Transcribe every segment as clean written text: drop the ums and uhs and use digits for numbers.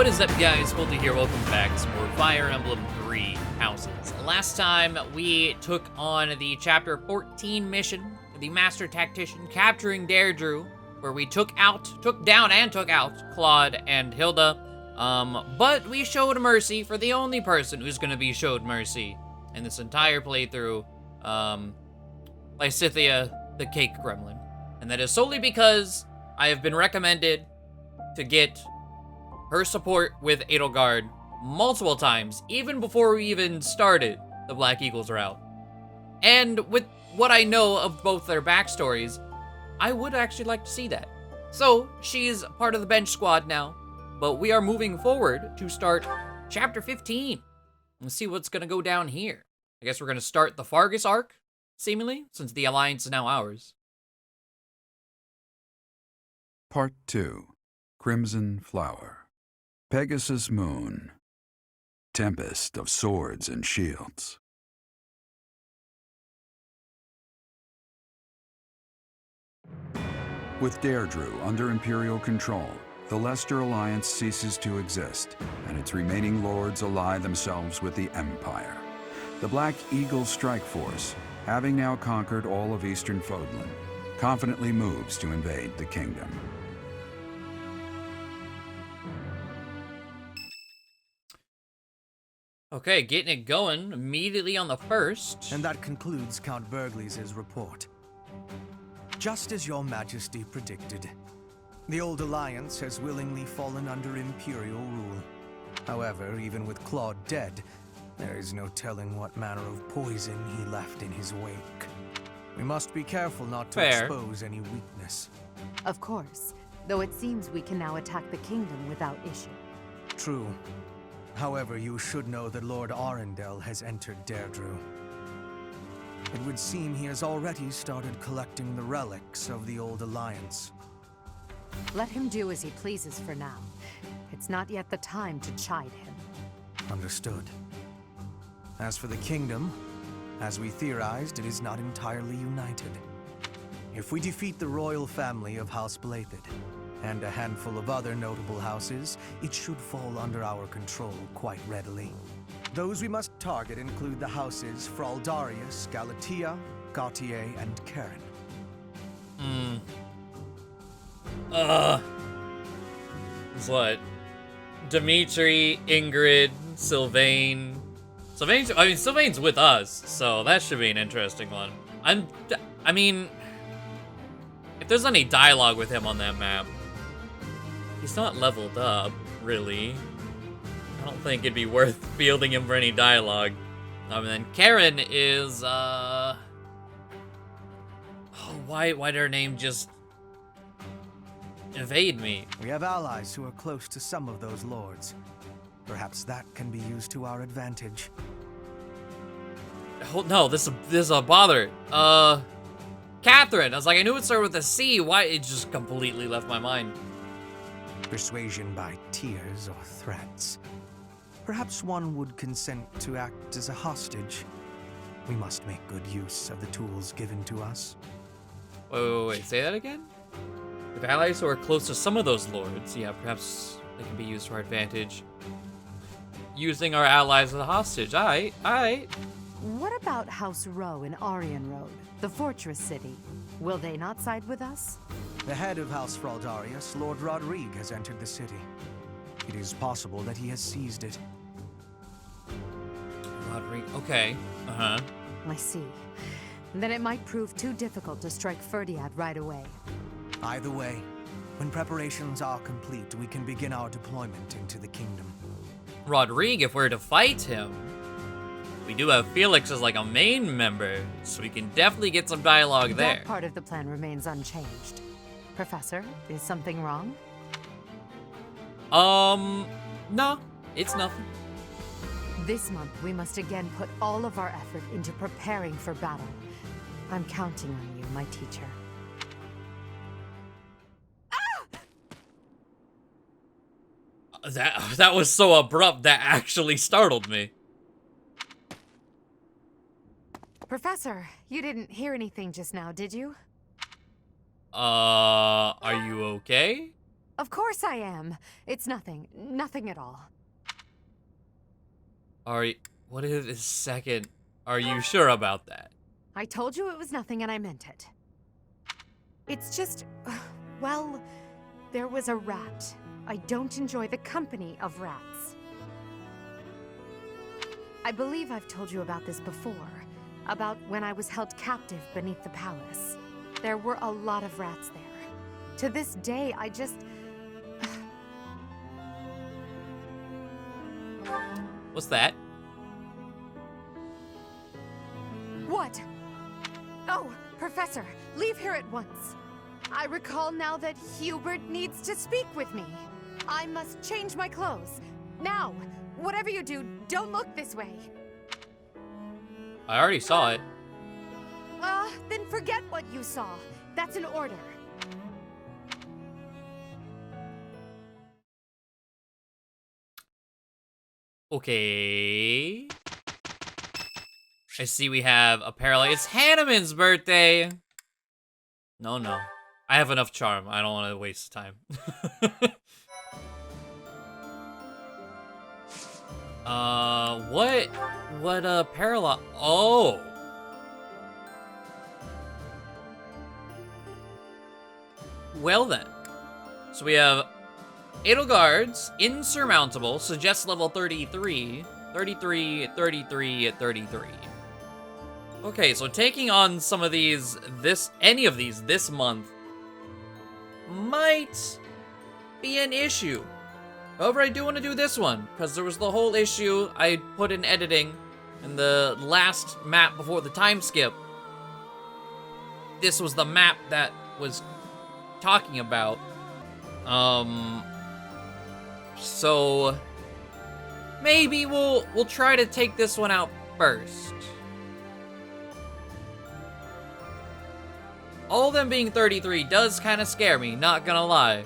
What is up, guys? Fódlan here. Welcome back to some more Fire Emblem 3 Houses. Last time, we took on the Chapter 14 mission, the Master Tactician capturing Daybreak, where we took out Claude and Hilda. But we showed mercy for the only person who's going to be showed mercy in this entire playthrough, Lysithea, the Cake Gremlin. And that is solely because I have been recommended to get her support with Edelgard multiple times, even before we even started the Black Eagles route. And with what I know of both their backstories, I would actually like to see that. So, she's part of the bench squad now, but we are moving forward to start Chapter 15. Let's see what's gonna go down here. I guess we're gonna start the Faerghus arc, seemingly, since the Alliance is now ours. Part 2. Crimson Flower. Pegasus Moon. Tempest of Swords and Shields. With Daybreak under Imperial control, the Leicester Alliance ceases to exist, and its remaining lords ally themselves with the Empire. The Black Eagle Strike Force, having now conquered all of eastern Fódlan, confidently moves to invade the kingdom. Okay, getting it going immediately on the first. And that concludes Count Bergliez's report. Just as your majesty predicted, the old alliance has willingly fallen under Imperial rule. However, even with Claude dead, there is no telling what manner of poison he left in his wake. We must be careful not to expose any weakness. Of course, though it seems we can now attack the kingdom without issue. True. However, you should know that Lord Arundel has entered Daybreak. It would seem he has already started collecting the relics of the old alliance. Let him do as he pleases for now. It's not yet the time to chide him. Understood. As for the kingdom, as we theorized, it is not entirely united. If we defeat the royal family of House Blaiddyd, and a handful of other notable houses, it should fall under our control quite readily. Those we must target include the houses Fraldarius, Galatea, Gautier, and Karen. It's what? Dimitri, Ingrid, Sylvain. Sylvain's with us, so that should be an interesting one. I mean, if there's any dialogue with him on that map, he's not leveled up, really. I don't think it'd be worth fielding him for any dialogue. And then Karen is, oh, why did her name just evade me? We have allies who are close to some of those lords. Perhaps that can be used to our advantage. Oh, no, this is a bother. Catherine. I was like, I knew it started with a C. Why? It just completely left my mind. Persuasion by tears or threats. Perhaps one would consent to act as a hostage. We must make good use of the tools given to us. Wait, say that again? If allies who are close to some of those lords, yeah, perhaps they can be used to our advantage. Using our allies as a hostage, aight. What about House Row in Aryan Road, the fortress city? Will they not side with us? The head of House Fraldarius, Lord Rodrigue, has entered the city. It is possible that he has seized it. Rodrigue, okay. I see. Then it might prove too difficult to strike Ferdiad right away. Either way, when preparations are complete, we can begin our deployment into the kingdom. Rodrigue, if we're to fight him, we do have Felix as like a main member, so we can definitely get some dialogue there. That part of the plan remains unchanged. Professor, is something wrong? No, it's nothing. This month, we must again put all of our effort into preparing for battle. I'm counting on you, my teacher. That was so abrupt, that actually startled me. Professor, you didn't hear anything just now, did you? Are you okay? Of course I am. It's nothing. Nothing at all. What is this second? Are you sure about that? I told you it was nothing and I meant it. It's just, well, there was a rat. I don't enjoy the company of rats. I believe I've told you about this before. About when I was held captive beneath the palace. There were a lot of rats there. To this day, I just... What's that? What? Oh, Professor, leave here at once. I recall now that Hubert needs to speak with me. I must change my clothes. Now, whatever you do, don't look this way. I already saw it. Then forget what you saw. That's an order. Okay. I see we have a parallel. It's Hanneman's birthday! No. I have enough charm. I don't want to waste time. What parallel? Oh! Well then. So we have Edelgard's Insurmountable, suggests level 33. 33, 33, 33. Okay, so taking on some of these, any of these this month might be an issue. However, I do want to do this one, because there was the whole issue I put in editing in the last map before the time skip. This was the map that was talking about. So maybe we'll try to take this one out first. All of them being 33 does kind of scare me, not gonna lie.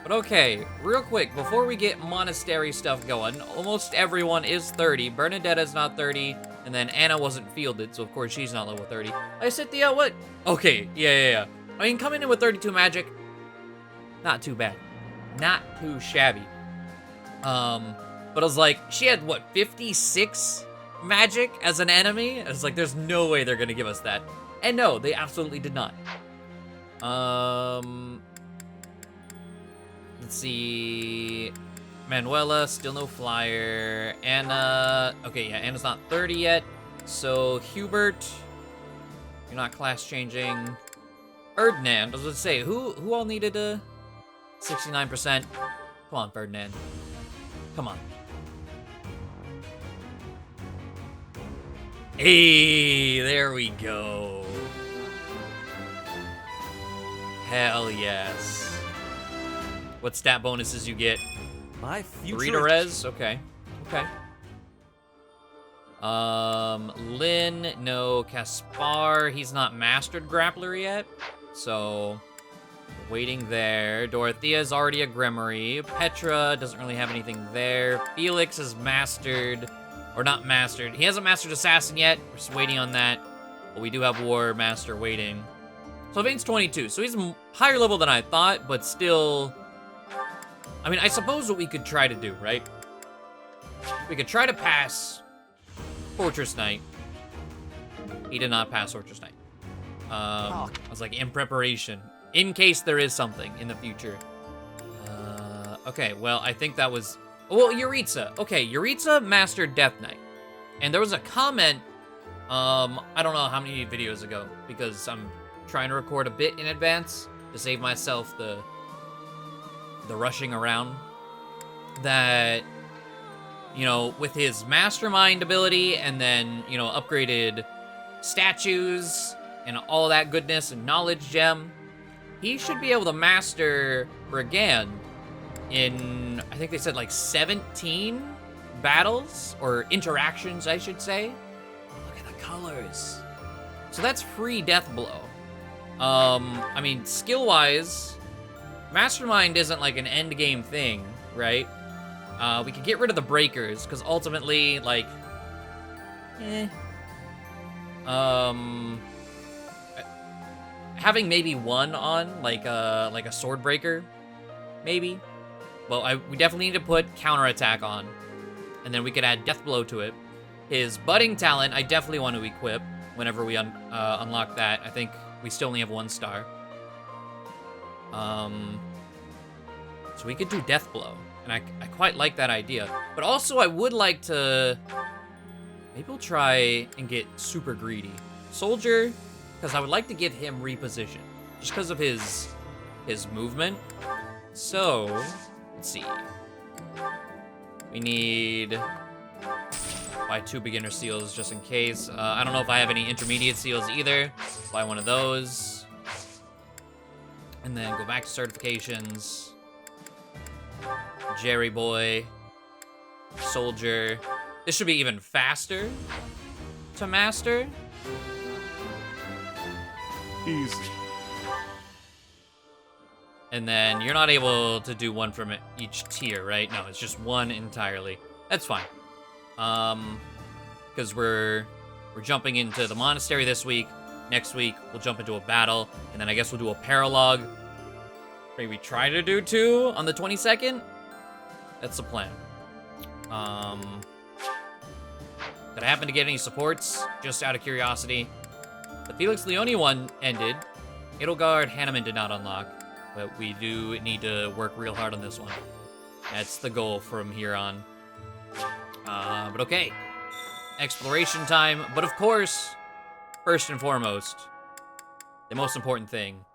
But okay, real quick, before we get monastery stuff going, almost everyone is 30. Bernadetta's not 30, and then Anna wasn't fielded, so of course she's not level 30. I said the, what? Okay, yeah. I mean, coming in with 32 magic, not too bad. Not too shabby. But I was like, she had, what, 56 magic as an enemy? I was like, there's no way they're gonna give us that. And no, they absolutely did not. Let's see. Manuela, still no flyer. Anna, okay, yeah, Anna's not 30 yet. So, Hubert, you're not class changing. Ferdinand, I was gonna say, who all needed a 69%? Come on, Ferdinand. Come on. Hey, there we go. Hell yes. What stat bonuses you get? My future 3 to res? Okay. Lynn, no. Caspar, he's not mastered grappler yet. So, waiting there. Dorothea's already a Grimory. Petra doesn't really have anything there. Felix is mastered. Or not mastered. He hasn't mastered Assassin yet. We're just waiting on that. But we do have War Master waiting. Sylvain's 22, so he's higher level than I thought, but still... I mean, I suppose what we could try to do, right? We could try to pass Fortress Knight. He did not pass Fortress Knight. I was like, in preparation. In case there is something in the future. Okay, well, I think that was... Well, Yuritsa. Okay, Yuritsa mastered Death Knight. And there was a comment, I don't know how many videos ago, because I'm trying to record a bit in advance to save myself the rushing around, that, you know, with his mastermind ability and then, you know, upgraded statues and all that goodness and knowledge gem, he should be able to master Brigand in, I think they said like 17 battles or interactions, I should say. Look at the colors. So that's free death blow. I mean, skill-wise, Mastermind isn't like an end game thing, right? We could get rid of the breakers, because ultimately, like, having maybe one on, like a sword breaker, maybe. Well, we definitely need to put counterattack on, and then we could add death blow to it. His budding talent, I definitely want to equip whenever we unlock that. I think we still only have 1 star. So we could do death blow, and I quite like that idea. But also, I would like to. Maybe we'll try and get super greedy soldier, because I would like to get him repositioned just because of his movement. So let's see. We need buy 2 beginner seals just in case. I don't know if I have any intermediate seals either. Buy one of those. And then go back to certifications. Jerry boy. Soldier. This should be even faster to master. Easy. And then you're not able to do one from each tier, right? No, it's just one entirely. That's fine. Because we're jumping into the monastery this week. Next week, we'll jump into a battle, and then I guess we'll do a paralogue. Maybe try to do 2 on the 22nd? That's the plan. Did I happen to get any supports? Just out of curiosity. The Felix Leone one ended. Edelgard Hanneman did not unlock, but we do need to work real hard on this one. That's the goal from here on. But okay. Exploration time. But of course, first and foremost, the most important thing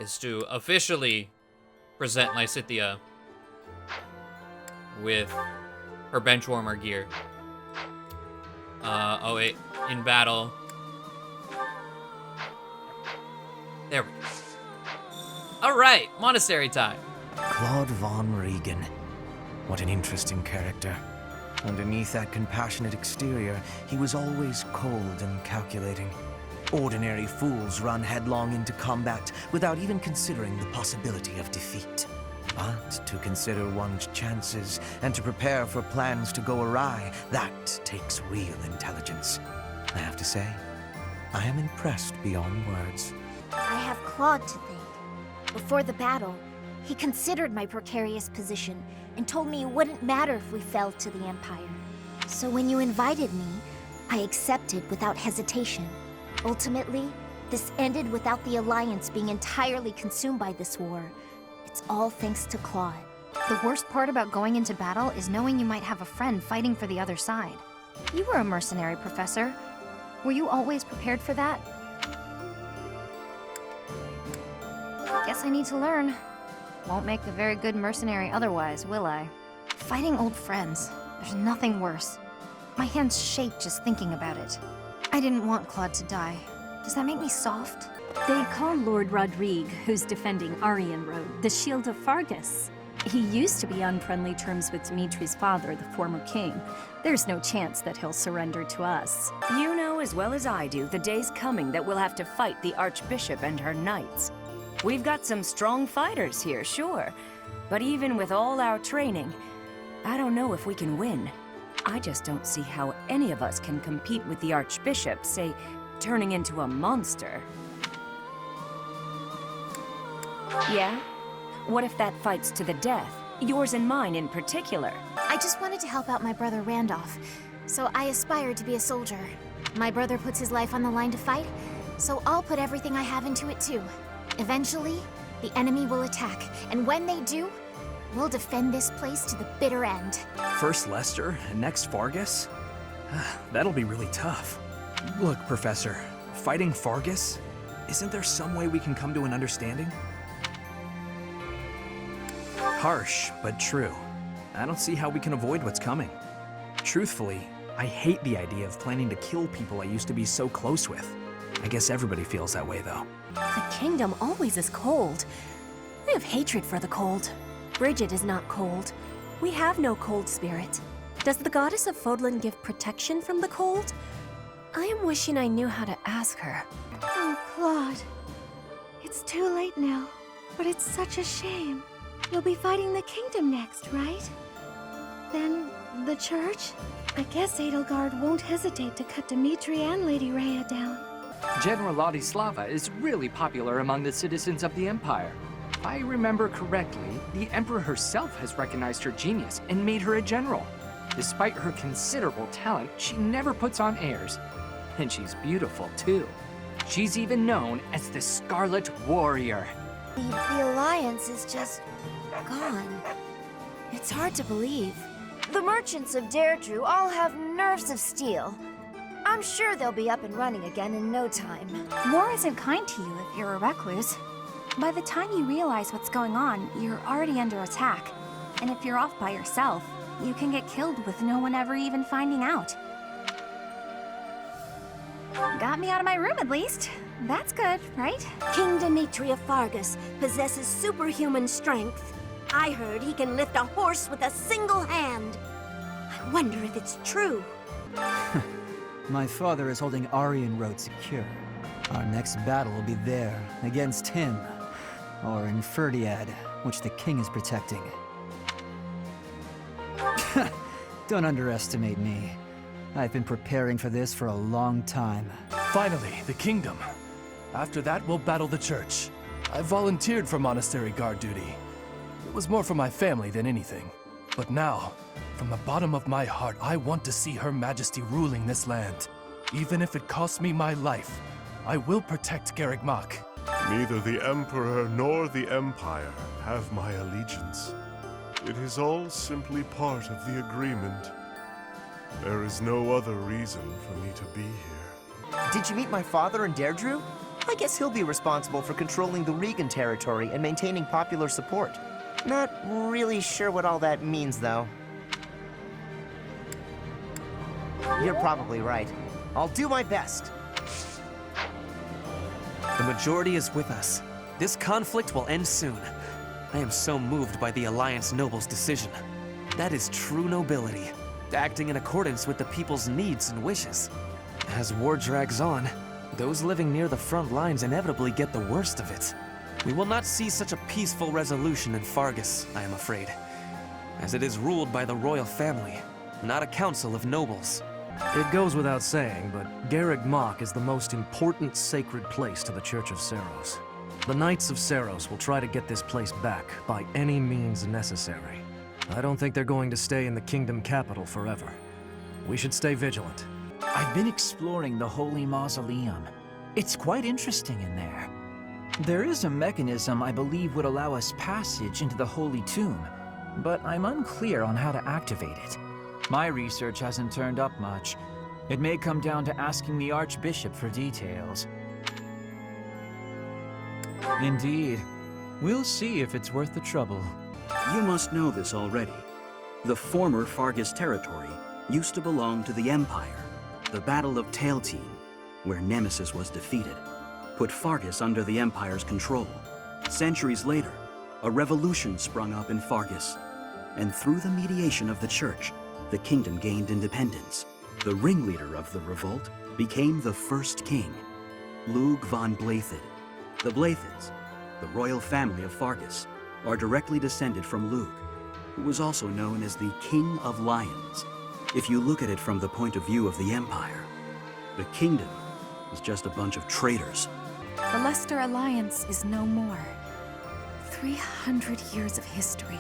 is to officially present Lysithea with her benchwarmer gear. Oh wait, in battle. There we go. Alright, monastery time. Claude von Regan. What an interesting character. Underneath that compassionate exterior, he was always cold and calculating. Ordinary fools run headlong into combat without even considering the possibility of defeat. But to consider one's chances and to prepare for plans to go awry, that takes real intelligence. I have to say, I am impressed beyond words. I have Claude to thank. Before the battle, he considered my precarious position and told me it wouldn't matter if we fell to the Empire. So when you invited me, I accepted without hesitation. Ultimately, this ended without the Alliance being entirely consumed by this war. It's all thanks to Claude. The worst part about going into battle is knowing you might have a friend fighting for the other side. You were a mercenary, Professor. Were you always prepared for that? Guess I need to learn. Won't make a very good mercenary otherwise, will I? Fighting old friends. There's nothing worse. My hands shake just thinking about it. I didn't want Claude to die. Does that make me soft? They call Lord Rodrigue, who's defending Aryan Road, the Shield of Faerghus. He used to be on friendly terms with Dimitri's father, the former king. There's no chance that he'll surrender to us. You know as well as I do the day's coming that we'll have to fight the Archbishop and her knights. We've got some strong fighters here, sure. But even with all our training, I don't know if we can win. I just don't see how any of us can compete with the Archbishop, say, turning into a monster. Yeah? What if that fight's to the death? Yours and mine in particular. I just wanted to help out my brother Randolph, so I aspired to be a soldier. My brother puts his life on the line to fight, so I'll put everything I have into it too. Eventually, the enemy will attack, and when they do, we'll defend this place to the bitter end. First Lester, and next Faerghus? That'll be really tough. Look, Professor, fighting Faerghus? Isn't there some way we can come to an understanding? Harsh, but true. I don't see how we can avoid what's coming. Truthfully, I hate the idea of planning to kill people I used to be so close with. I guess everybody feels that way, though. The kingdom always is cold. We have hatred for the cold. Bridget is not cold. We have no cold spirit. Does the goddess of Fódlan give protection from the cold? I am wishing I knew how to ask her. Oh, Claude. It's too late now, but it's such a shame. You'll be fighting the kingdom next, right? Then, the church? I guess Edelgard won't hesitate to cut Dimitri and Lady Rhea down. General Ladislava is really popular among the citizens of the Empire. If I remember correctly, the Emperor herself has recognized her genius and made her a general. Despite her considerable talent, she never puts on airs. And she's beautiful, too. She's even known as the Scarlet Warrior. The Alliance is just gone. It's hard to believe. The merchants of Deirdre all have nerves of steel. I'm sure they'll be up and running again in no time. War isn't kind to you if you're a recluse. By the time you realize what's going on, you're already under attack. And if you're off by yourself, you can get killed with no one ever even finding out. Got me out of my room at least. That's good, right? King Dimitri of Faerghus possesses superhuman strength. I heard he can lift a horse with a single hand. I wonder if it's true. My father is holding Aryan Road secure. Our next battle will be there, against him. Or in Ferdiad, which the king is protecting. Don't underestimate me. I've been preparing for this for a long time. Finally, the kingdom. After that, we'll battle the church. I volunteered for monastery guard duty. It was more for my family than anything. But now, from the bottom of my heart, I want to see Her Majesty ruling this land. Even if it costs me my life, I will protect Garreg Mach. Neither the Emperor nor the Empire have my allegiance. It is all simply part of the agreement. There is no other reason for me to be here. Did you meet my father in Deirdre? I guess he'll be responsible for controlling the Regan territory and maintaining popular support. Not really sure what all that means, though. You're probably right. I'll do my best. The majority is with us. This conflict will end soon. I am so moved by the Alliance Noble's decision. That is true nobility, acting in accordance with the people's needs and wishes. As war drags on, those living near the front lines inevitably get the worst of it. We will not see such a peaceful resolution in Faerghus, I am afraid, as it is ruled by the royal family, not a council of nobles. It goes without saying, but Garreg Mach is the most important sacred place to the Church of Seiros. The Knights of Seiros will try to get this place back by any means necessary. I don't think they're going to stay in the kingdom capital forever. We should stay vigilant. I've been exploring the Holy Mausoleum. It's quite interesting in there. There is a mechanism I believe would allow us passage into the Holy Tomb, but I'm unclear on how to activate it. My research hasn't turned up much. It may come down to asking the Archbishop for details. Indeed. We'll see if it's worth the trouble. You must know this already. The former Faerghus territory used to belong to the Empire. The Battle of Tailtean, where Nemesis was defeated, put Faerghus under the Empire's control. Centuries later, a revolution sprung up in Faerghus, and through the mediation of the Church, the kingdom gained independence. The ringleader of the revolt became the first king, Lug von Blaiddyd. The Blaiddyds, the royal family of Faerghus, are directly descended from Lug, who was also known as the King of Lions. If you look at it from the point of view of the Empire, the kingdom is just a bunch of traitors. The Leicester Alliance is no more. 300 years of history,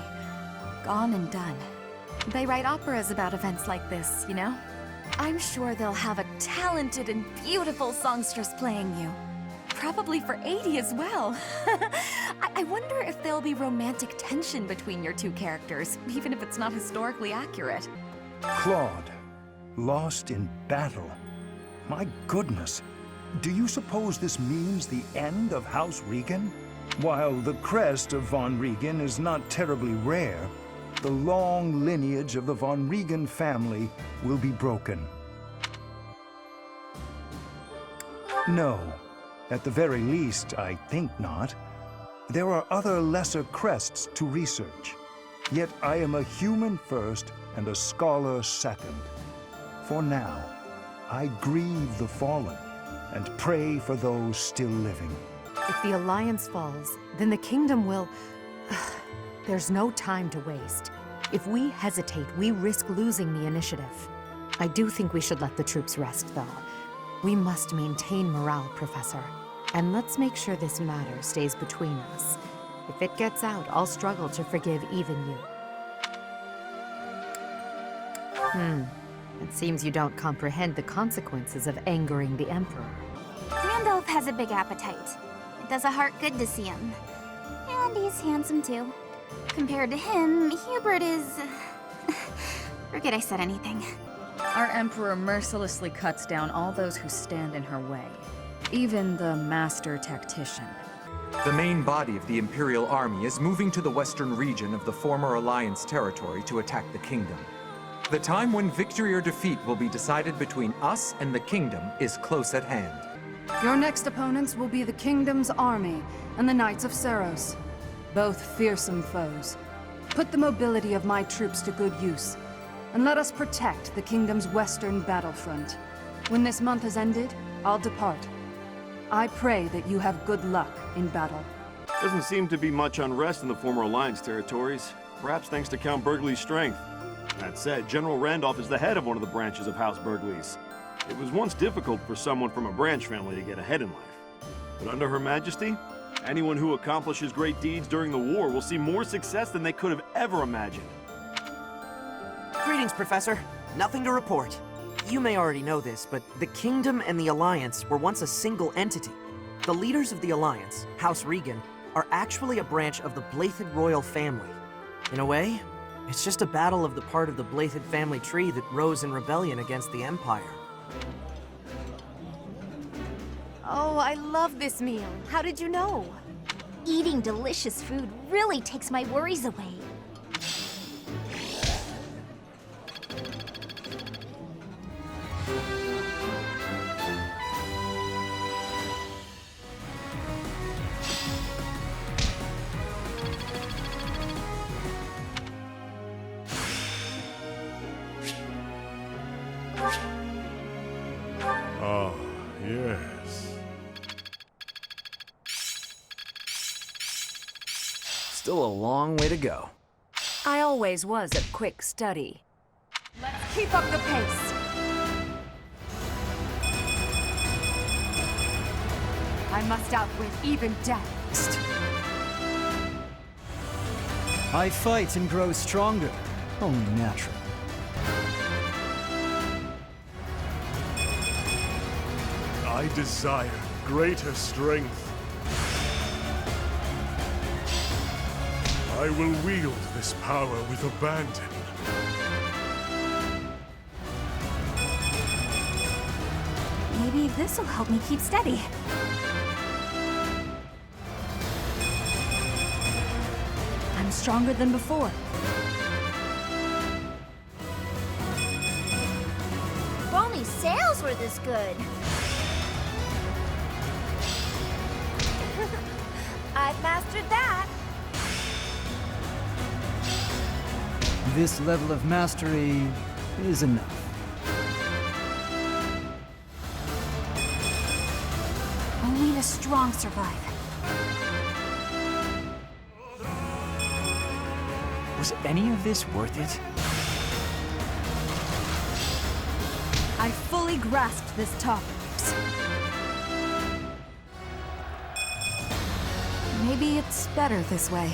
gone and done. They write operas about events like this, you know? I'm sure they'll have a talented and beautiful songstress playing you. Probably for 80 as well. I wonder if there'll be romantic tension between your two characters, even if it's not historically accurate. Claude, lost in battle. My goodness. Do you suppose this means the end of House Regan? While the crest of von Regan is not terribly rare, the long lineage of the von Regan family will be broken. No. At the very least, I think not. There are other lesser crests to research. Yet I am a human first and a scholar second. For now, I grieve the fallen and pray for those still living. If the Alliance falls, then the kingdom will... There's no time to waste. If we hesitate, we risk losing the initiative. I do think we should let the troops rest, though. We must maintain morale, Professor. And let's make sure this matter stays between us. If it gets out, I'll struggle to forgive even you. It seems you don't comprehend the consequences of angering the Emperor. Randolph has a big appetite. It does a heart good to see him. And he's handsome too. Compared to him, Hubert is... Forget I said anything. Our Emperor mercilessly cuts down all those who stand in her way. Even the Master Tactician. The main body of the Imperial Army is moving to the western region of the former Alliance territory to attack the Kingdom. The time when victory or defeat will be decided between us and the Kingdom is close at hand. Your next opponents will be the Kingdom's army and the Knights of Seiros. Both fearsome foes. Put the mobility of my troops to good use, and let us protect the Kingdom's western battlefront. When this month has ended, I'll depart. I pray that you have good luck in battle. Doesn't seem to be much unrest in the former Alliance territories, perhaps thanks to Count Burgley's strength. That said, General Randolph is the head of one of the branches of House Burgleys. It was once difficult for someone from a branch family to get ahead in life. But under Her Majesty, anyone who accomplishes great deeds during the war will see more success than they could have ever imagined. Greetings, Professor. Nothing to report. You may already know this, but the Kingdom and the Alliance were once a single entity. The leaders of the Alliance, House Regan, are actually a branch of the Blythed royal family. In a way, it's just a battle of the part of the Blythed family tree that rose in rebellion against the Empire. Oh, I love this meal. How did you know? Eating delicious food really takes my worries away. Ah, yes. Still a long way to go. I always was a quick study. Let's keep up the pace. I must outwit even death. I fight and grow stronger. Only natural. I desire greater strength. I will wield this power with abandon. Maybe this'll help me keep steady. I'm stronger than before. If only sails were this good. I've mastered that. This level of mastery is enough. Only the strong survive. Was any of this worth it? I fully grasped this topic. Maybe it's better this way.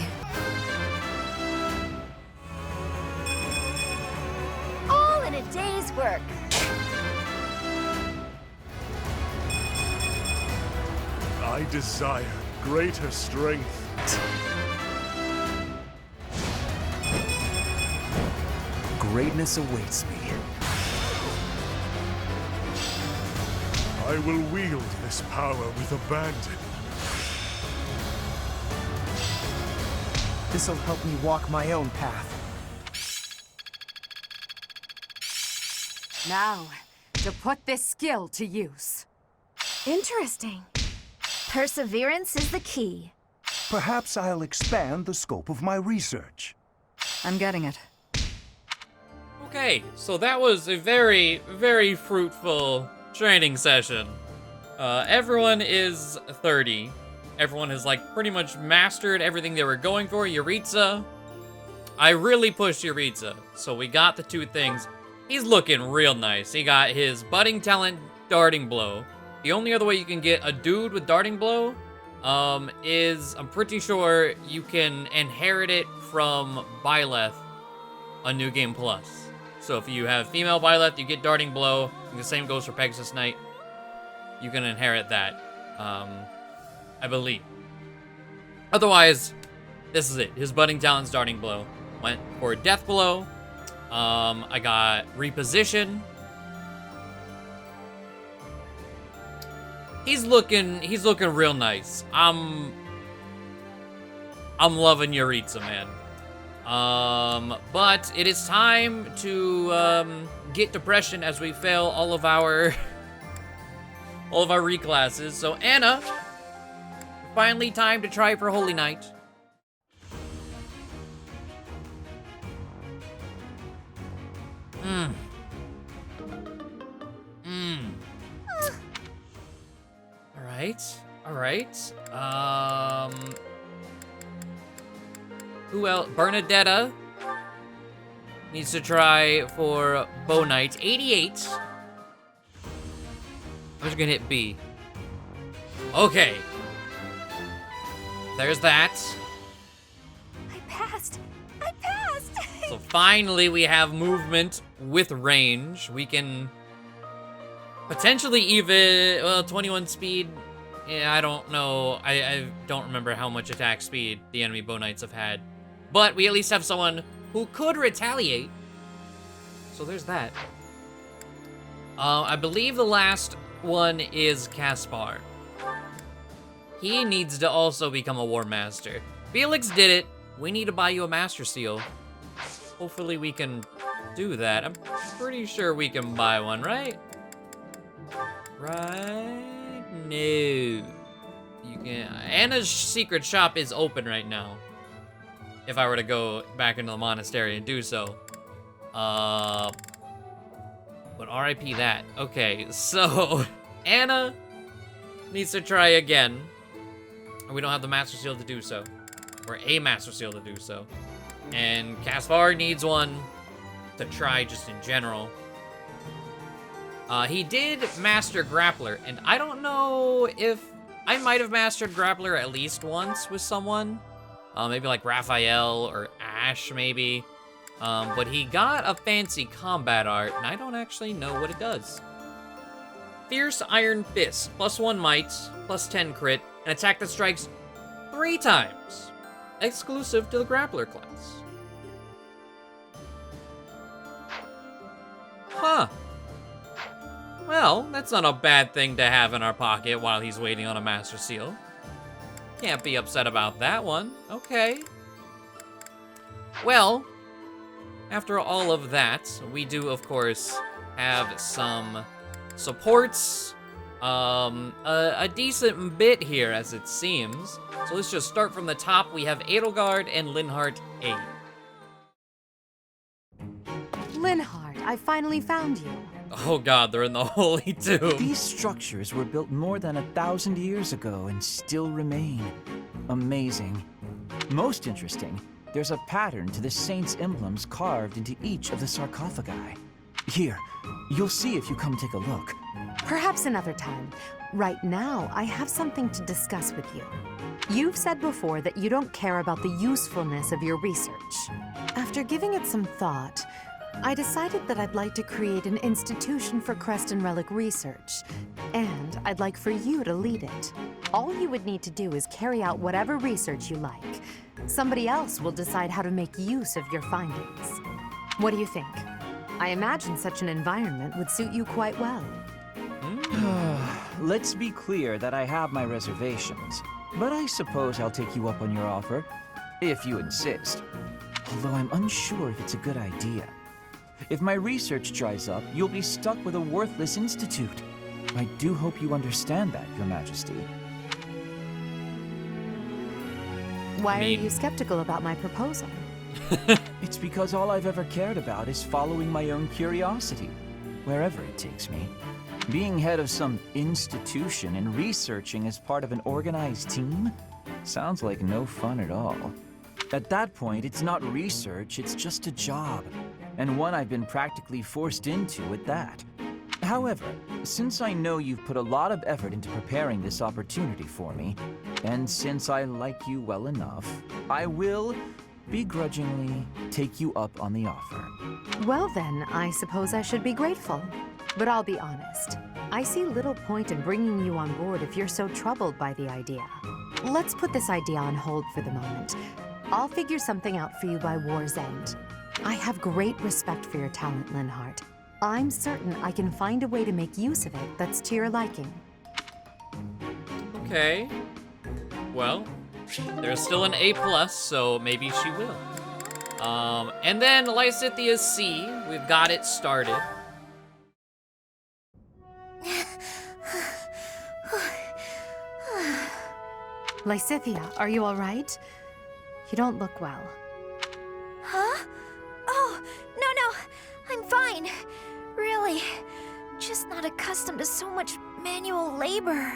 All in a day's work. I desire greater strength. Greatness awaits me. I will wield this power with abandon. This'll help me walk my own path. Now, to put this skill to use. Interesting. Perseverance is the key. Perhaps I'll expand the scope of my research. I'm getting it. Okay, so that was a very, very fruitful training session. Everyone is 30. Everyone has, like, pretty much mastered everything they were going for. Yuritsa, I really pushed Yuritsa, so we got the two things. He's looking real nice. He got his budding talent Darting Blow. The only other way you can get a dude with Darting Blow is, I'm pretty sure you can inherit it from Byleth on New Game Plus. So if you have female Byleth, you get Darting Blow, and the same goes for Pegasus Knight. You can inherit that, I believe. Otherwise, this is it. His Budding Talent's Darting Blow. Went for Death Blow. I got Reposition. He's looking real nice. I'm loving Yuritsa, man. But it is time to get Depression as we fail all of our reclasses. So Anna, finally time to try for Holy Knight. All right. Who else? Bernadetta needs to try for Bow Knight. 88. I'm just gonna hit B. Okay. There's that. I passed. So finally we have movement with range. We can potentially even, well, 21 speed. Yeah, I don't know. I don't remember how much attack speed the enemy Bow Knights have had. But we at least have someone who could retaliate. So there's that. I believe the last one is Caspar. He needs to also become a War Master. Felix did it. We need to buy you a Master Seal. Hopefully we can do that. I'm pretty sure we can buy one, right? Right? No. You can. Anna's secret shop is open right now. If I were to go back into the monastery and do so. But RIP that. Okay, so Anna needs to try again. And we don't have the Master Seal to do so. Or a Master Seal to do so. And Caspar needs one to try just in general. He did master Grappler, and I don't know if I might have mastered Grappler at least once with someone. Maybe like Raphael or Ash, maybe. But he got a fancy combat art, and I don't actually know what it does. Fierce Iron Fist, +1 might, +10 crit, an attack that strikes 3 times. Exclusive to the Grappler class. Huh. Well, that's not a bad thing to have in our pocket while he's waiting on a Master Seal. Can't be upset about that one. Okay. Well, after all of that, we do, of course, have some supports. A decent bit here, as it seems. So let's just start from the top. We have Edelgard and Linhardt A. Linhardt, I finally found you. Oh god, they're in the Holy Tomb. These structures were built more than 1,000 years ago and still remain. Amazing. Most interesting, there's a pattern to the saints' emblems carved into each of the sarcophagi. Here, you'll see if you come take a look. Perhaps another time. Right now, I have something to discuss with you. You've said before that you don't care about the usefulness of your research. After giving it some thought, I decided that I'd like to create an institution for Crest and Relic research, and I'd like for you to lead it. All you would need to do is carry out whatever research you like. Somebody else will decide how to make use of your findings. What do you think? I imagine such an environment would suit you quite well. Let's be clear that I have my reservations, but I suppose I'll take you up on your offer, if you insist. Although I'm unsure if it's a good idea. If my research dries up, you'll be stuck with a worthless institute. I do hope you understand that, Your Majesty. Why are you skeptical about my proposal? It's because all I've ever cared about is following my own curiosity, wherever it takes me. Being head of some institution and researching as part of an organized team sounds like no fun at all. At that point, it's not research, it's just a job. And one I've been practically forced into at that. However, since I know you've put a lot of effort into preparing this opportunity for me, and since I like you well enough, I will begrudgingly take you up on the offer. Well then, I suppose I should be grateful. But I'll be honest. I see little point in bringing you on board if you're so troubled by the idea. Let's put this idea on hold for the moment. I'll figure something out for you by war's end. I have great respect for your talent, Linhardt. I'm certain I can find a way to make use of it that's to your liking. Okay. Well, there's still an A+, so maybe she will. And then Lysithea C, we've got it started. Lysithea, are you all right? You don't look well. Huh? Oh, no, I'm fine. Really. Just not accustomed to so much manual labor.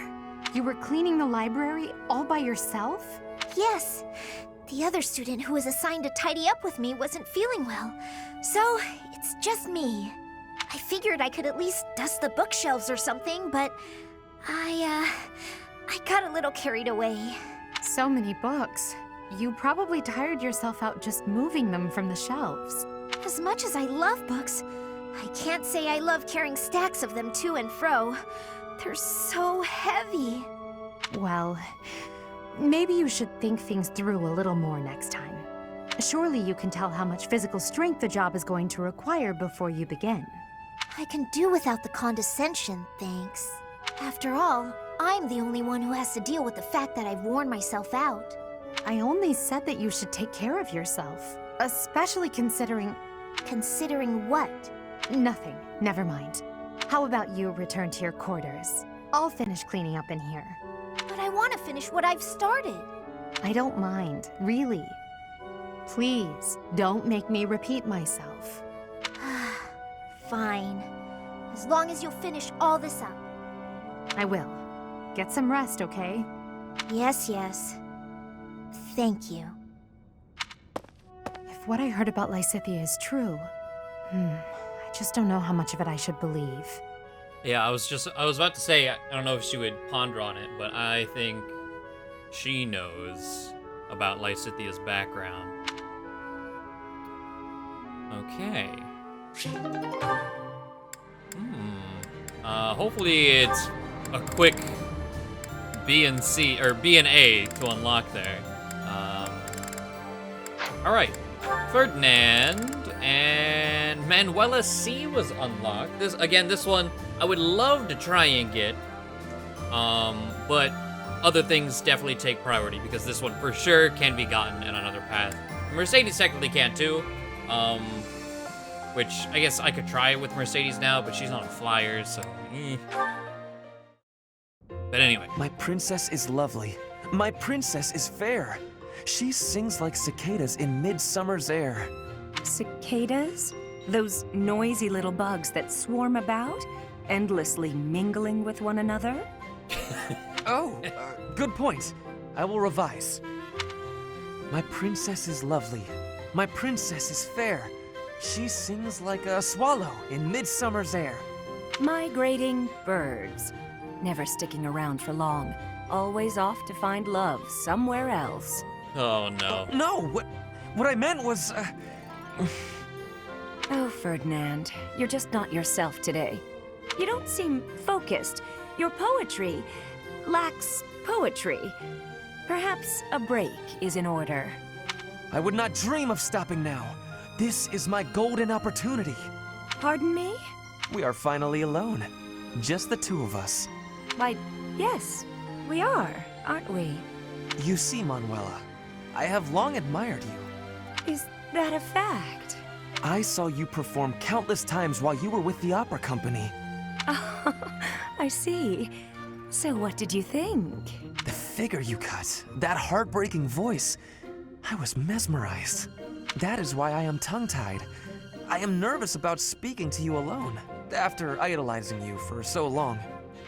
You were cleaning the library all by yourself? Yes. The other student who was assigned to tidy up with me wasn't feeling well, so it's just me. I figured I could at least dust the bookshelves or something, but I got a little carried away. So many books. You probably tired yourself out just moving them from the shelves. As much as I love books, I can't say I love carrying stacks of them to and fro. They're so heavy. Well, maybe you should think things through a little more next time. Surely you can tell how much physical strength the job is going to require before you begin. I can do without the condescension, thanks. After all, I'm the only one who has to deal with the fact that I've worn myself out. I only said that you should take care of yourself, especially considering... Considering what? Nothing. Never mind. How about you return to your quarters? I'll finish cleaning up in here. But I want to finish what I've started. I don't mind, really. Please, don't make me repeat myself. Fine. As long as you'll finish all this up. I will. Get some rest, okay? Yes, yes. Thank you. If what I heard about Lysithea is true, I just don't know how much of it I should believe. Yeah, I was about to say, I don't know if she would ponder on it, but I think she knows about Lysithea's background. Okay. Hopefully it's a quick B and C, or B and A to unlock there. Alright. Ferdinand and Manuela C was unlocked. This one I would love to try and get. But other things definitely take priority because this one for sure can be gotten in another path. Mercedes technically can too. Which I guess I could try it with Mercedes now, but she's on a flyer, so But anyway. My princess is lovely. My princess is fair. She sings like cicadas in midsummer's air. Cicadas? Those noisy little bugs that swarm about, endlessly mingling with one another? Good point. I will revise. My princess is lovely. My princess is fair. She sings like a swallow in midsummer's air. Migrating birds. Never sticking around for long. Always off to find love somewhere else. Oh, no. No, what I meant was, Oh, Ferdinand, you're just not yourself today. You don't seem focused. Your poetry lacks poetry. Perhaps a break is in order. I would not dream of stopping now. This is my golden opportunity. Pardon me? We are finally alone. Just the two of us. Why, yes, we are, aren't we? You see, Manuela, I have long admired you. Is that a fact? I saw you perform countless times while you were with the opera company. Oh, I see. So what did you think? The figure you cut, that heartbreaking voice, I was mesmerized. That is why I am tongue-tied. I am nervous about speaking to you alone, after idolizing you for so long.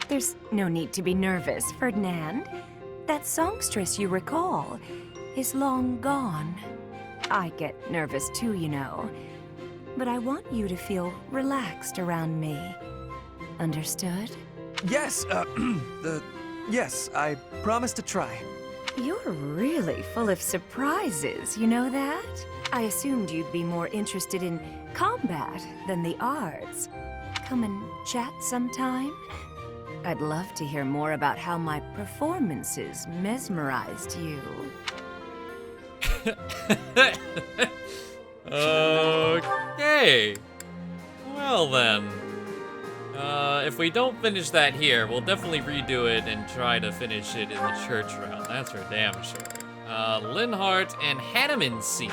There's no need to be nervous, Ferdinand. That songstress you recall is long gone. I get nervous too, you know. But I want you to feel relaxed around me. Understood? Yes, yes, I promise to try. You're really full of surprises, you know that? I assumed you'd be more interested in combat than the arts. Come and chat sometime? I'd love to hear more about how my performances mesmerized you. Okay. Well then. If we don't finish that here, we'll definitely redo it and try to finish it in the church round. That's for damn sure. Linhart and Hanneman C.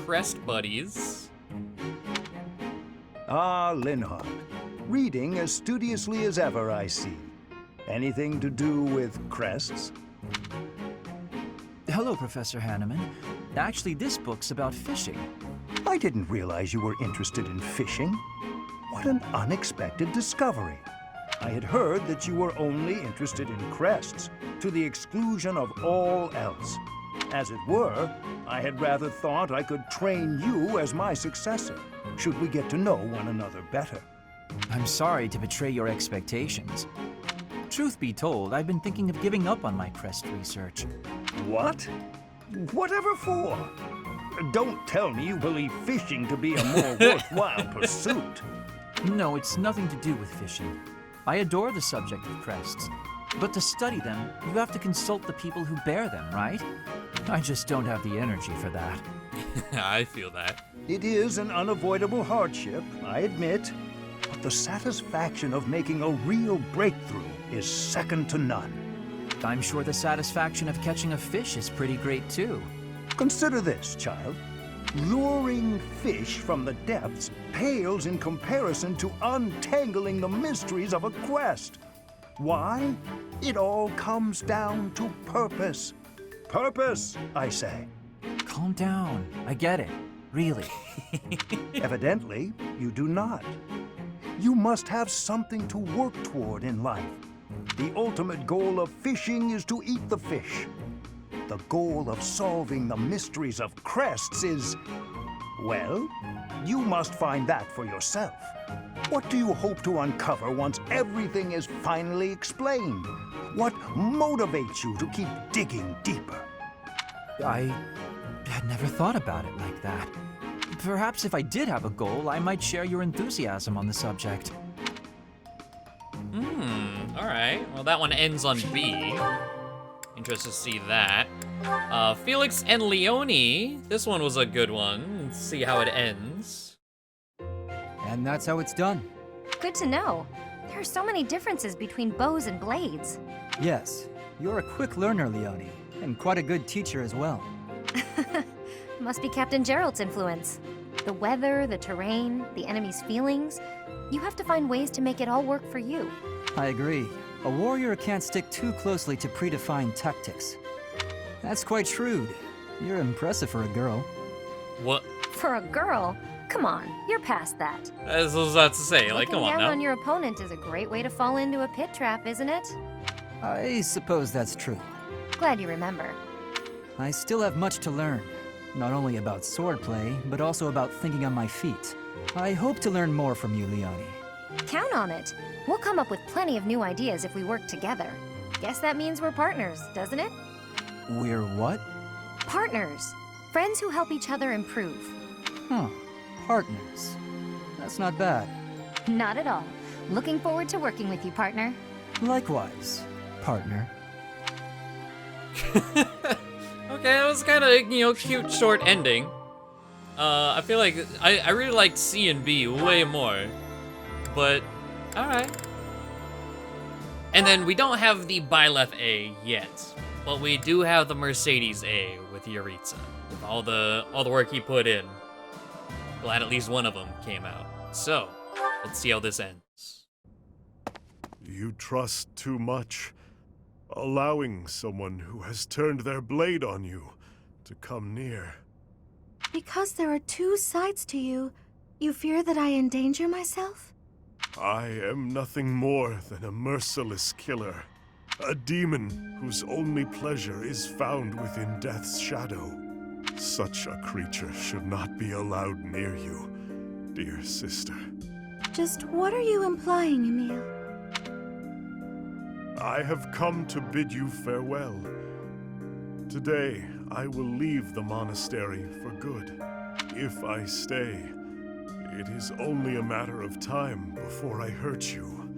Crest buddies. Ah, Linhart. Reading as studiously as ever, I see. Anything to do with crests? Hello, Professor Hanneman. Actually, this book's about fishing. I didn't realize you were interested in fishing. What an unexpected discovery. I had heard that you were only interested in crests, to the exclusion of all else. As it were, I had rather thought I could train you as my successor, should we get to know one another better. I'm sorry to betray your expectations. Truth be told, I've been thinking of giving up on my crest research. What? Whatever for? Don't tell me you believe fishing to be a more worthwhile pursuit. No, it's nothing to do with fishing. I adore the subject of crests. But to study them, you have to consult the people who bear them, right? I just don't have the energy for that. I feel that. It is an unavoidable hardship, I admit. But the satisfaction of making a real breakthrough is second to none. I'm sure the satisfaction of catching a fish is pretty great too. Consider this, child. Luring fish from the depths pales in comparison to untangling the mysteries of a quest. Why? It all comes down to purpose. Purpose, I say. Calm down. I get it. Really. Evidently, you do not. You must have something to work toward in life. The ultimate goal of fishing is to eat the fish. The goal of solving the mysteries of crests is, well, you must find that for yourself. What do you hope to uncover once everything is finally explained? What motivates you to keep digging deeper? I had never thought about it like that. Perhaps if I did have a goal, I might share your enthusiasm on the subject. Alright. Well, that one ends on B. Interested to see that. Felix and Leone. This one was a good one. Let's see how it ends. And that's how it's done. Good to know. There are so many differences between bows and blades. Yes, you're a quick learner, Leone, and quite a good teacher as well. Must be Captain Gerald's influence. The weather, the terrain, the enemy's feelings. You have to find ways to make it all work for you. I agree. A warrior can't stick too closely to predefined tactics. That's quite shrewd. You're impressive for a girl. What? For a girl? Come on, you're past that. That's what I was about to say. Like, come on Looking now. down on your opponent is a great way to fall into a pit trap, isn't it? I suppose that's true. Glad you remember. I still have much to learn. Not only about swordplay, but also about thinking on my feet. I hope to learn more from you, Leone. Count on it. We'll come up with plenty of new ideas if we work together. Guess that means we're partners, doesn't it? We're what? Partners. Friends who help each other improve. Huh. Partners. That's not bad. Not at all. Looking forward to working with you, partner. Likewise, partner. Okay, that was kind of, cute short ending. I feel like I really liked C and B way more. But, alright. And then we don't have the Byleth A yet. But we do have the Mercedes A with Yaritza. With all the work he put in. Glad at least one of them came out. So, let's see how this ends. You trust too much, allowing someone who has turned their blade on you to come near. Because there are two sides to you, you fear that I endanger myself? I am nothing more than a merciless killer. A demon whose only pleasure is found within death's shadow. Such a creature should not be allowed near you, dear sister. Just what are you implying, Emil? I have come to bid you farewell. Today, I will leave the monastery for good. If I stay, it is only a matter of time before I hurt you.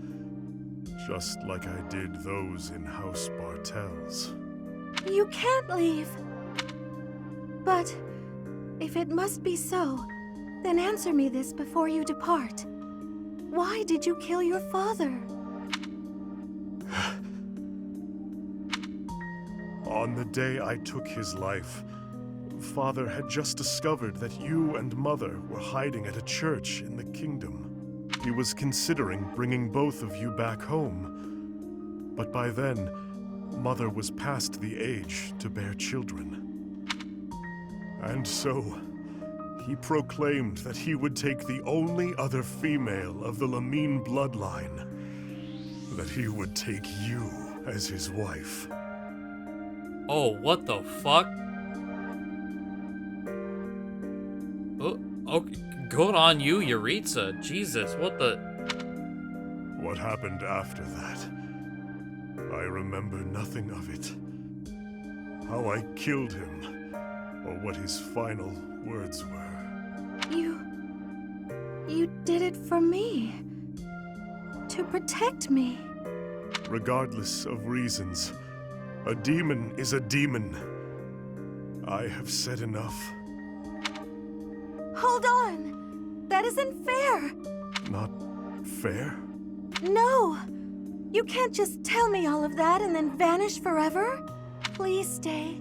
Just like I did those in House Bartels. You can't leave. But if it must be so, then answer me this before you depart. Why did you kill your father? On the day I took his life, Father had just discovered that you and Mother were hiding at a church in the kingdom. He was considering bringing both of you back home. But by then, Mother was past the age to bear children. And so, he proclaimed that he would take the only other female of the Lamine bloodline. That he would take you as his wife. Oh, what the fuck? Oh, okay. Good on you, Yuritsa. Jesus, what the... What happened after that? I remember nothing of it. How I killed him, or what his final words were. You did it for me. To protect me. Regardless of reasons, a demon is a demon. I have said enough. Hold on! That isn't fair! Not fair? No! You can't just tell me all of that and then vanish forever. Please stay.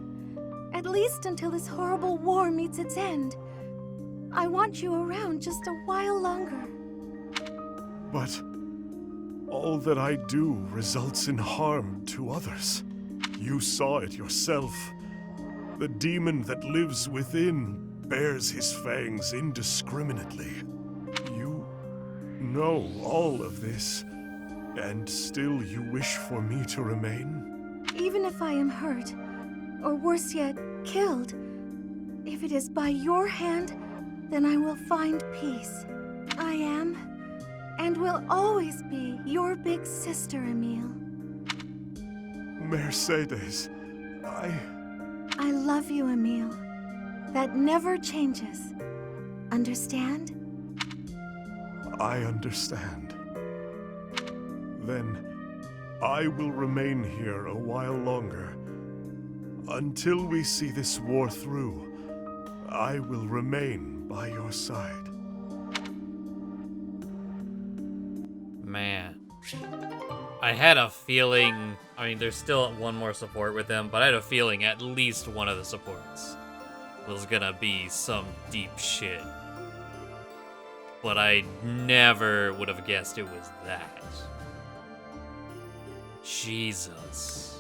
At least until this horrible war meets its end. I want you around just a while longer. But all that I do results in harm to others. You saw it yourself. The demon that lives within bears his fangs indiscriminately. You know all of this, and still you wish for me to remain? Even if I am hurt, or worse yet, killed, if it is by your hand, then I will find peace. I am, and will always be, your big sister, Emil. Mercedes, I love you, Emil. That never changes. Understand? I understand. Then, I will remain here a while longer. Until we see this war through, I will remain by your side. Man. I had a feeling... I mean, there's still one more support with him, but I had a feeling at least one of the supports was gonna be some deep shit. But I never would have guessed it was that. Jesus.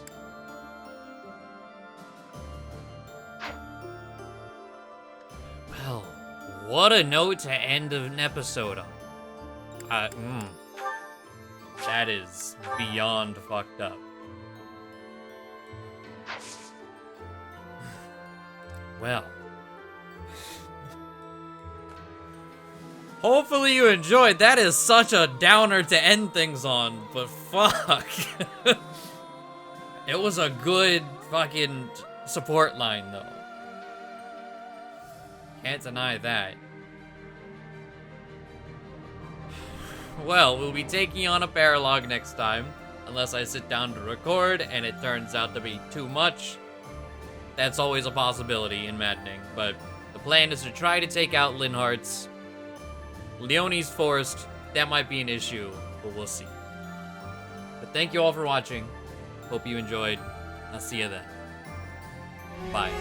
Well, what a note to end an episode on. That is beyond fucked up. Well. Hopefully you enjoyed. That is such a downer to end things on, but fuck. It was a good fucking support line, though. Can't deny that. Well, we'll be taking on a paralogue next time, unless I sit down to record and it turns out to be too much. That's always a possibility in Maddening, but the plan is to try to take out Linhardt's. Leonie's forced. That might be an issue, but we'll see. But thank you all for watching. Hope you enjoyed. I'll see you then. Bye.